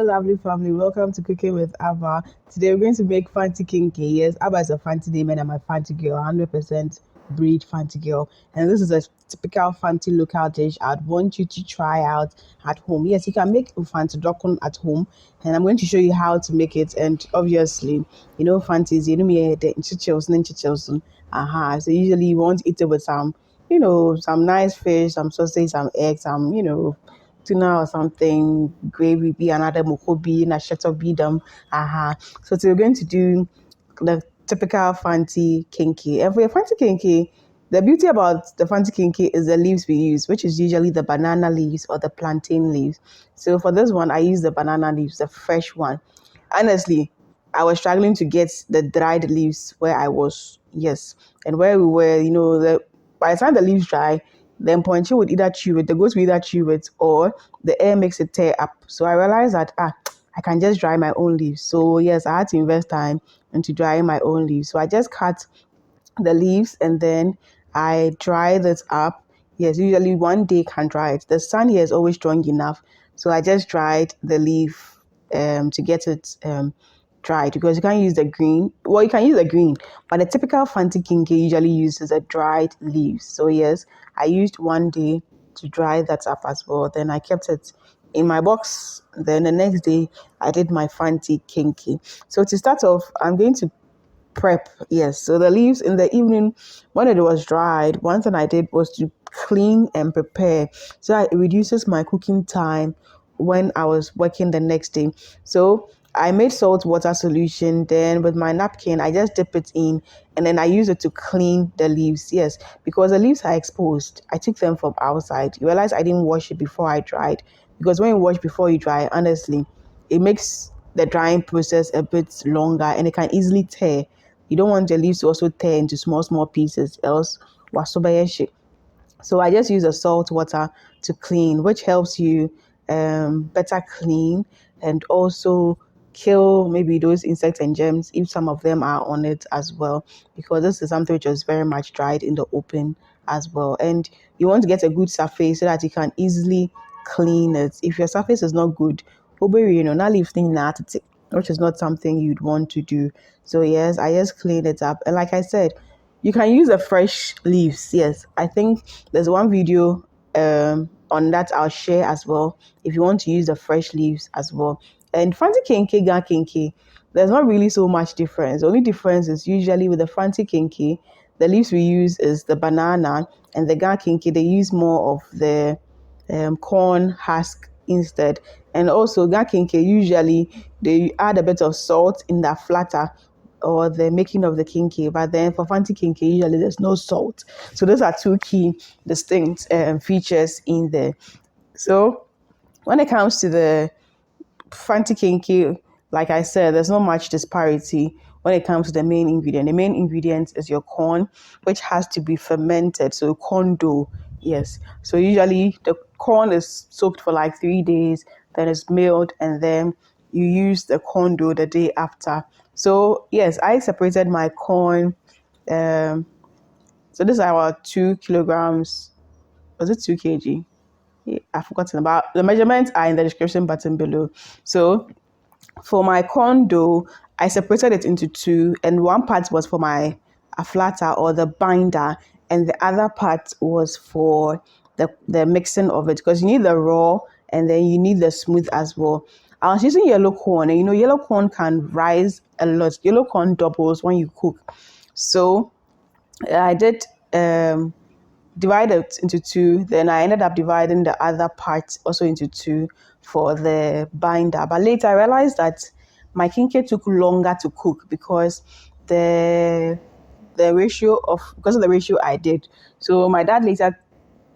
Hello, lovely family. Welcome to Cooking with Abba. Today we're going to make Fante Kenkey. Yes, Abba is a Fante name and I'm a Fante girl, 100% breed Fante girl. And this is a typical Fante local dish I'd want you to try out at home. Yes, you can make Fante dokon at home, and I'm going to show you how to make it. And obviously, Fante is the chichels. So usually you want to eat it with some, some nice fish, some sausage, some eggs, some, tuna or something, gravy be another mokobi, na shato be them. So today we're going to do the typical Fante Kenkey. And for your Fante Kenkey, the beauty about the Fante Kenkey is the leaves we use, which is usually the banana leaves or the plantain leaves. So for this one, I use the banana leaves, the fresh one. Honestly, I was struggling to get the dried leaves where I was, yes. And where we were, by the time the leaves dry, then Ponchi would either chew it, the goats would either chew it, or the air makes it tear up. So I realized that I can just dry my own leaves. So yes, I had to invest time into drying my own leaves. So I just cut the leaves and then I dry it up. Yes, usually one day can dry it. The sun here is always strong enough. So I just dried the leaf to get it dried, because you can't use the green. Well, you can use the green, but the typical Fante Kenkey usually uses the dried leaves. So yes, I used one day to dry that up as well. Then I kept it in my box. Then the next day I did my Fante Kenkey. So to start off, I'm going to prep. Yes, so the leaves in the evening when it was dried, one thing I did was to clean and prepare, so that it reduces my cooking time when I was working the next day. So I made salt water solution, then with my napkin I just dip it in and then I use it to clean the leaves. Yes, because the leaves are exposed. I took them from outside. You realize I didn't wash it before I dried, because when you wash before you dry, honestly, it makes the drying process a bit longer and it can easily tear. You don't want the leaves to also tear into small pieces, else wasobayashi. So I just use the salt water to clean, which helps you better clean and also kill maybe those insects and germs if some of them are on it as well, because this is something which is very much dried in the open as well. And you want to get a good surface so that you can easily clean it. If your surface is not good, not leave thing which is not something you'd want to do. So yes, I just clean it up. And like I said, you can use the fresh leaves. Yes, I think there's one video on that I'll share as well if you want to use the fresh leaves as well. And Fante Kenkey, Ga Kenkey, there's not really so much difference. The only difference is usually with the Fante Kenkey, the leaves we use is the banana, and the Ga Kenkey, they use more of the corn husk instead. And also Ga Kenkey, usually they add a bit of salt in the aflata or the making of the Kenkey, but then for Fante Kenkey usually there's no salt. So those are two key distinct features in there. So when it comes to the Fante Kenkey, like I said, there's not much disparity when it comes to the main ingredient. The main ingredient is your corn, which has to be fermented, so corn dough. Yes, so usually the corn is soaked for like 3 days, then it's milled, and then you use the corn dough the day after. So yes, I separated my corn. So this is our 2 kilograms. Was it 2 kg? I've forgotten about the measurements are in the description button below. So for my corn dough, I separated it into two, and one part was for my aflata or the binder, and the other part was for the mixing of it, because you need the raw and then you need the smooth as well. I was using yellow corn, and yellow corn can rise a lot. Yellow corn doubles when you cook. So I did divide it into two. Then I ended up dividing the other part also into two for the binder. But later I realized that my kenkey took longer to cook because because of the ratio I did. So my dad later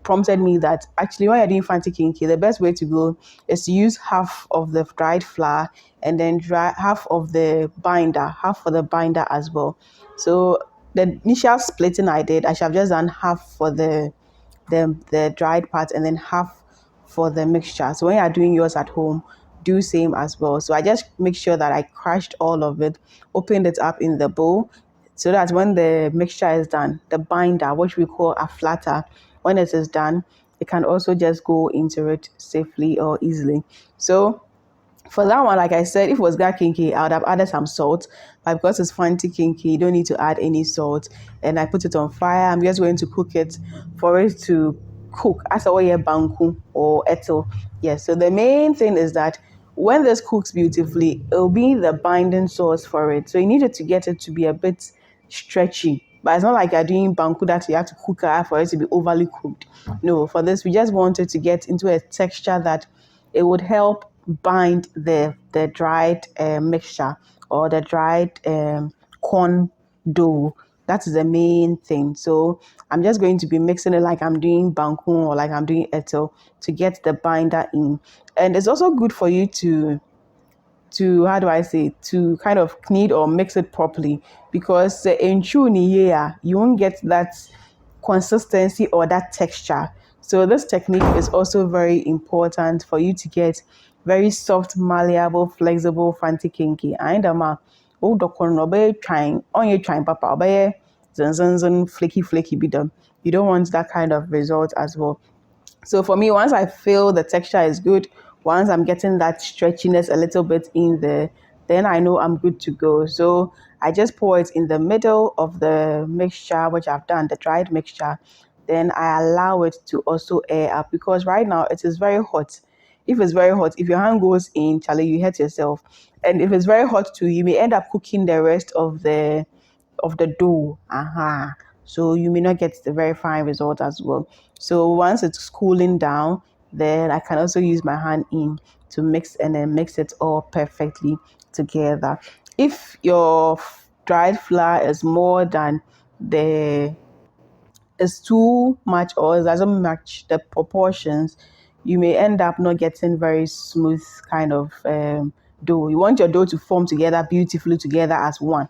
prompted me that actually when you're doing Fante Kenkey, the best way to go is to use half of the dried flour and then dry half of the binder, half for the binder as well. So the initial splitting I did, I should have just done half for the dried part and then half for the mixture. So when you're doing yours at home, do same as well. So I just make sure that I crushed all of it, opened it up in the bowl, so that when the mixture is done, the binder, which we call aflata, when it is done, it can also just go into it safely or easily. So For that one, like I said, if it was Fante Kenkey, I would have added some salt. But because it's Fante Kenkey, you don't need to add any salt. And I put it on fire. I'm just going to cook it for it to cook as a way banku or etel. Yes. So the main thing is that when this cooks beautifully, it'll be the binding sauce for it. So you needed to get it to be a bit stretchy. But it's not like you're doing banku that you have to cook it for it to be overly cooked. No, for this, we just wanted to get into a texture that it would help bind the dried mixture or the dried corn dough. That is the main thing. So I'm just going to be mixing it like I'm doing banku or like I'm doing etel to get the binder in. And it's also good for you how do I say, to kind of knead or mix it properly, because in chuni you won't get that consistency or that texture. So this technique is also very important for you to get very soft, malleable, flexible Fante Kenkey. And oh dokon no be trying on your trying papa be zin flaky be done. You don't want that kind of result as well. So for me, once I feel the texture is good, once I'm getting that stretchiness a little bit in there, then I know I'm good to go. So I just pour it in the middle of the mixture, which I've done, the dried mixture. Then I allow it to also air up, because right now it is very hot. If it's very hot, if your hand goes in, Charlie, you hurt yourself. And if it's very hot too, you may end up cooking the rest of the dough. So you may not get the very fine result as well. So once it's cooling down, then I can also use my hand in to mix and then mix it all perfectly together. If your dried flour is more than the is too much or it doesn't match the proportions, you may end up not getting very smooth kind of dough. You want your dough to form together beautifully together as one.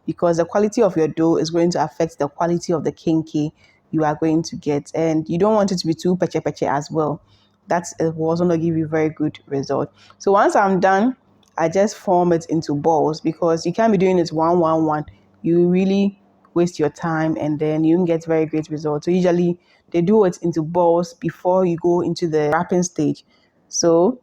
Because the quality of your dough is going to affect the quality of the kenkey you are going to get, and you don't want it to be too peche as well. That will also not give you very good result. So once I'm done, I just form it into balls, because you can't be doing it one. You really waste your time and then you can get very great results. So usually they do it into balls before you go into the wrapping stage. So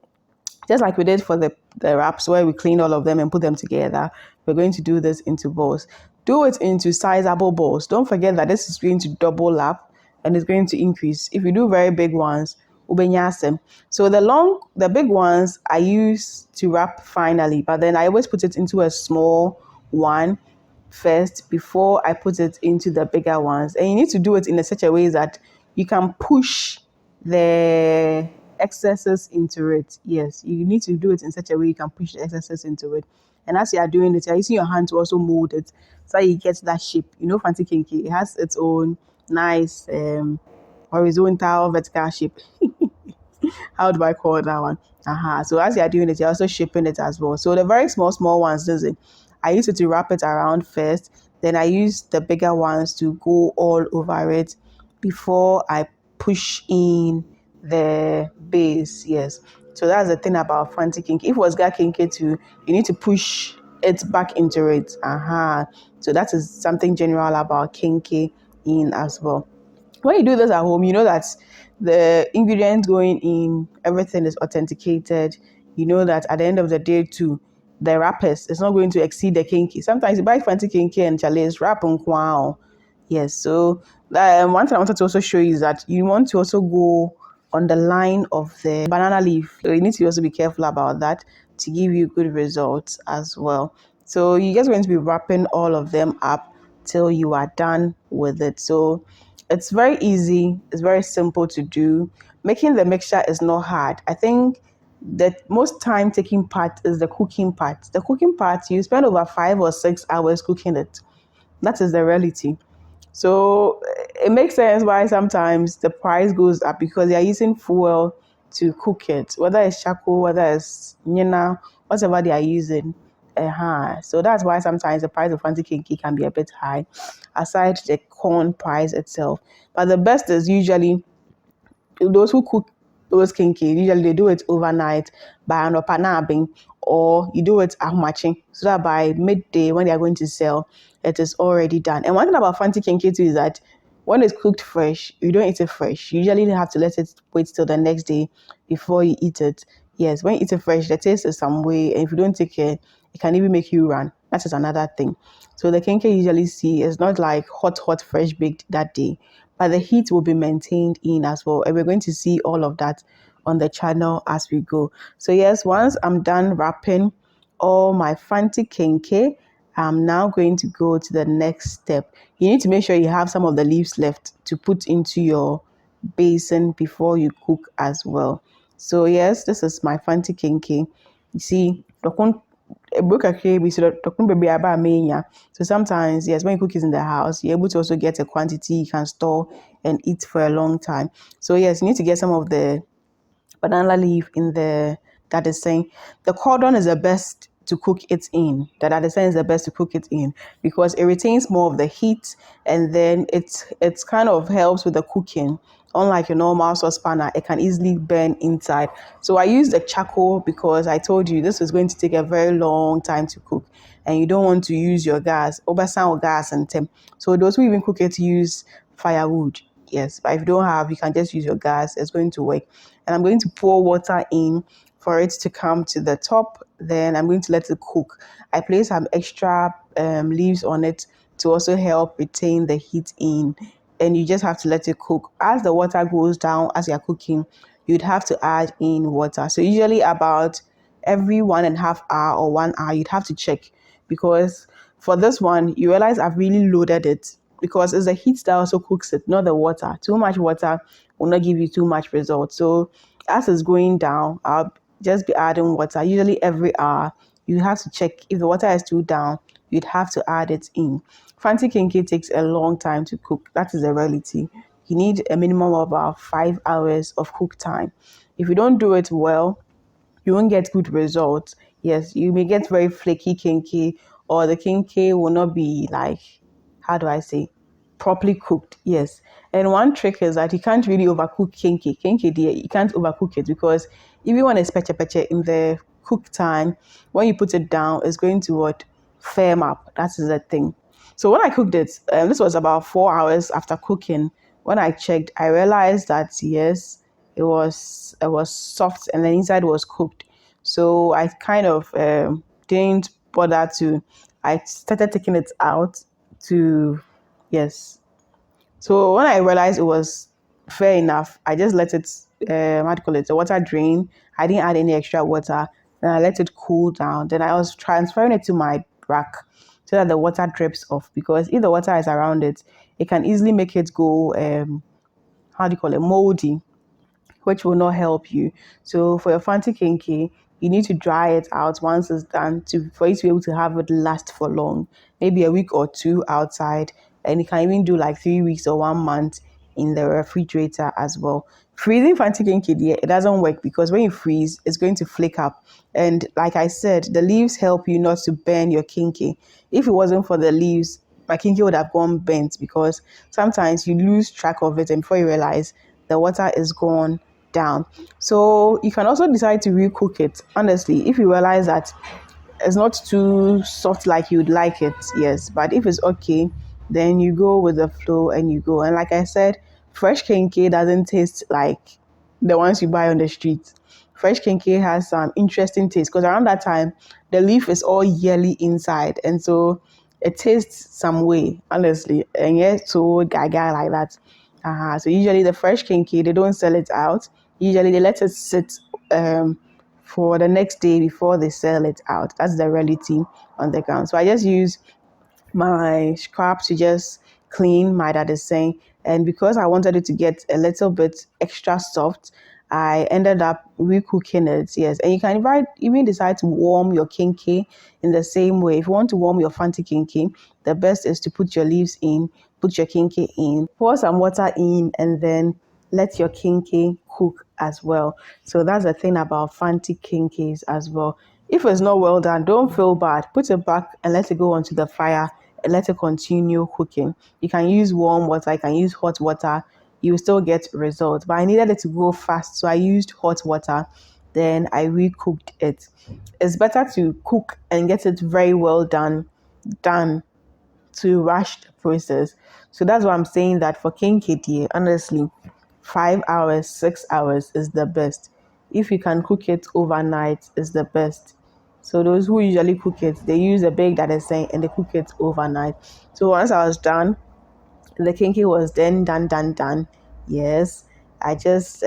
just like we did for the wraps where we clean all of them and put them together, we're going to do this into balls. Do it into sizable balls. Don't forget that this is going to double up and it's going to increase. If you do very big ones, ubenyasem. So the big ones I use to wrap finally, but then I always put it into a small one first before I put it into the bigger ones. And you need to do it in such a way that you can push the excesses into it. Yes, you need to do it in such a way you can push the excesses into it. And as you are doing it, you're using your hand to also mold it so you get that shape. Fante Kenkey, it has its own nice horizontal, vertical shape. How do I call that one? So as you're doing it, you're also shaping it as well. So the very small ones, does it? I used to wrap it around first. Then I use the bigger ones to go all over it before I push in the base. Yes. So that's the thing about Fante Kenkey. If it was Kenkey too, you need to push it back into it. So that is something general about Kenkey in as well. When you do this at home, you know that the ingredients going in, everything is authenticated. You know that at the end of the day too, the wrappers is not going to exceed the kenkey. Sometimes you buy Fante Kenkey and Charlie's wrap on wow. Yes, so one thing I wanted to also show you is that you want to also go on the line of the banana leaf. So you need to also be careful about that to give you good results as well. So you're just going to be wrapping all of them up till you are done with it. So it's very easy. It's very simple to do. Making the mixture is not hard. I think the most time taking part is the cooking part. The cooking part, you spend over 5 or 6 hours cooking it. That is the reality. So it makes sense why sometimes the price goes up, because they're using fuel to cook it, whether it's charcoal, whether it's whatever they are using. So that's why sometimes the price of Fante Kenkey can be a bit high, aside the corn price itself. But the best is usually those who cook those kenkey, usually they do it overnight by an opanabing, or you do it ahmaching, so that by midday when they are going to sell, it is already done. And one thing about Fante Kenkey too is that when it's cooked fresh, you don't eat it fresh. You usually have to let it wait till the next day before you eat it. Yes, when you eat it fresh, the taste is some way, and if you don't take care, it can even make you run. That is another thing. So the kenkey usually see is not like hot, fresh baked that day, but the heat will be maintained in as well. And we're going to see all of that on the channel as we go. So yes, once I'm done wrapping all my Fante Kenkey, I'm now going to go to the next step. You need to make sure you have some of the leaves left to put into your basin before you cook as well. So yes, this is my Fante Kenkey. You see, so sometimes, yes, when you cook it in the house, you're able to also get a quantity you can store and eat for a long time. So yes, you need to get some of the banana leaf in the that is saying the cordon is the best to cook it in. That is saying is the best to cook it in because it retains more of the heat and then it's kind of helps with the cooking. Unlike your normal saucepan, it can easily burn inside. So I use the charcoal because I told you this is going to take a very long time to cook, and you don't want to use your gas, oversound gas and temp. So those who even cook it use firewood. Yes, but if you don't have, you can just use your gas. It's going to work. And I'm going to pour water in for it to come to the top. Then I'm going to let it cook. I place some extra leaves on it to also help retain the heat in. And you just have to let it cook. As the water goes down as you're cooking, you'd have to add in water. So usually about every 1.5 hour or 1 hour, you'd have to check because for this one, you realize I've really loaded it because it's the heat that also cooks it, not the water. Too much water will not give you too much result. So as it's going down, I'll just be adding water. Usually every hour, you have to check if the water is too down, you'd have to add it in. Fante Kenkey takes a long time to cook. That is a reality. You need a minimum of about 5 hours of cook time. If you don't do it well, you won't get good results. Yes, you may get very flaky kenkey, or the kenkey will not be like, how do I say, properly cooked. Yes. And one trick is that you can't really overcook kenkey. Kenkey, dear, you can't overcook it because if you want a peche in the cook time, when you put it down, it's going to what? Firm up. That is the thing. So when I cooked it, this was about 4 hours after cooking. When I checked, I realized that yes, it was soft and the inside was cooked. So I kind of didn't bother to. I started taking it out to yes. So when I realized it was fair enough, I just let it how do you call it, the water drain. I didn't add any extra water. Then I let it cool down. Then I was transferring it to my rack so that the water drips off because if the water is around it, it can easily make it go how do you call it, moldy, which will not help you. So for your Fante Kenkey, you need to dry it out once it's done to for you to be able to have it last for long, maybe a week or two outside, and you can even do like 3 weeks or 1 month in the refrigerator as well. Freezing Fante Kenkey, it doesn't work because when you freeze, it's going to flake up. And like I said, the leaves help you not to burn your kenkey. If it wasn't for the leaves, my kenkey would have gone bent because sometimes you lose track of it and before you realize the water is gone down. So you can also decide to recook it. Honestly, if you realize that it's not too soft like you'd like it, yes. But if it's okay, then you go with the flow and you go. And like I said, fresh kenkey doesn't taste like the ones you buy on the street. Fresh kenkey has some interesting taste because around that time, the leaf is all yellow inside. And so it tastes some way, honestly. And yet, so gaga like that. So usually the fresh kenkey, they don't sell it out. Usually they let it sit for the next day before they sell it out. That's the reality on the ground. So I just use my scrap to just clean my dad is saying, and because I wanted it to get a little bit extra soft, I ended up recooking it. Yes, and you can even decide to warm your kenkey in the same way. If you want to warm your Fante Kenkey, the best is to put your leaves in, put your kenkey in, pour some water in, and then let your kenkey cook as well. So that's the thing about Fante Kenkeys as well. If it's not well done, don't feel bad. Put it back and let it go onto the fire and let it continue cooking. You can use warm water, you can use hot water, you will still get results. But I needed it to go fast, so I used hot water. Then I recooked it. It's better to cook and get it very well done to rush the process. So that's why I'm saying that for kenkey, honestly, 5 hours, 6 hours is the best. if you can cook it overnight, is the best. So those who usually cook it, they use a bake that is saying and they cook it overnight. So once I was done, the kinky was then done. Yes, I just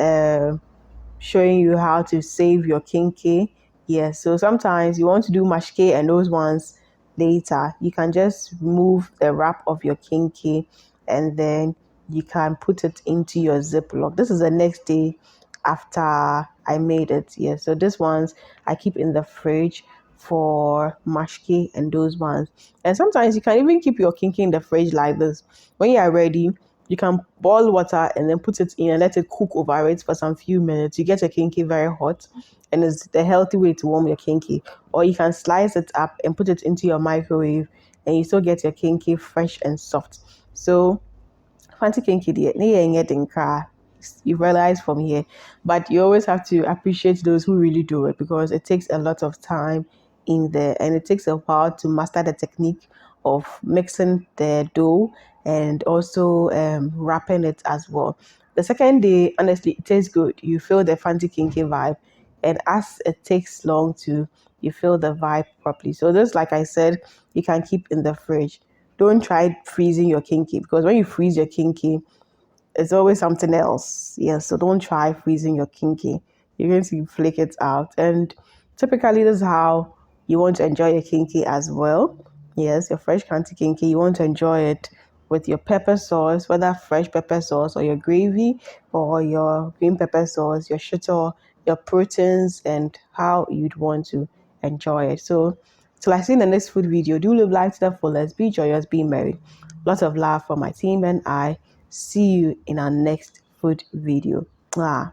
showing you how to save your kinky. Yes, so sometimes you want to do mashke and those ones later. You can just remove the wrap of your kinky and then you can put it into your Ziploc. This is the next day after I made it. Yes, so this ones I keep in the fridge for mashke and those ones. And sometimes you can even keep your kinky in the fridge like this. When you are ready, you can boil water and then put it in and let it cook over it for some few minutes. You get your kinky very hot, and it's the healthy way to warm your kinky. Or you can slice it up and put it into your microwave, and you still get your kinky fresh and soft. So Fante Kenkey deɛ ne yɛ nyɛ den koraa. You realize from here, but you always have to appreciate those who really do it because it takes a lot of time in there and it takes a while to master the technique of mixing the dough and also wrapping it as well. The second day, honestly, it tastes good. You feel the Fante Kenkey vibe, and as it takes long to, you feel the vibe properly. So this, like I said, you can keep in the fridge. Don't try freezing your kinky because when you freeze your kinky, it's always something else. Yes, so don't try freezing your kinky. You're going to flake it out. And typically, this is how you want to enjoy your kinky as well. Yes, your fresh Fante Kenkey, you want to enjoy it with your pepper sauce, whether fresh pepper sauce or your gravy or your green pepper sauce, your shito, your proteins, and how you'd want to enjoy it. So, till I see you in the next food video, do live life to the fullest, be joyous, be merry. Lots of love for my team and I. See you in our next food video. Mwah.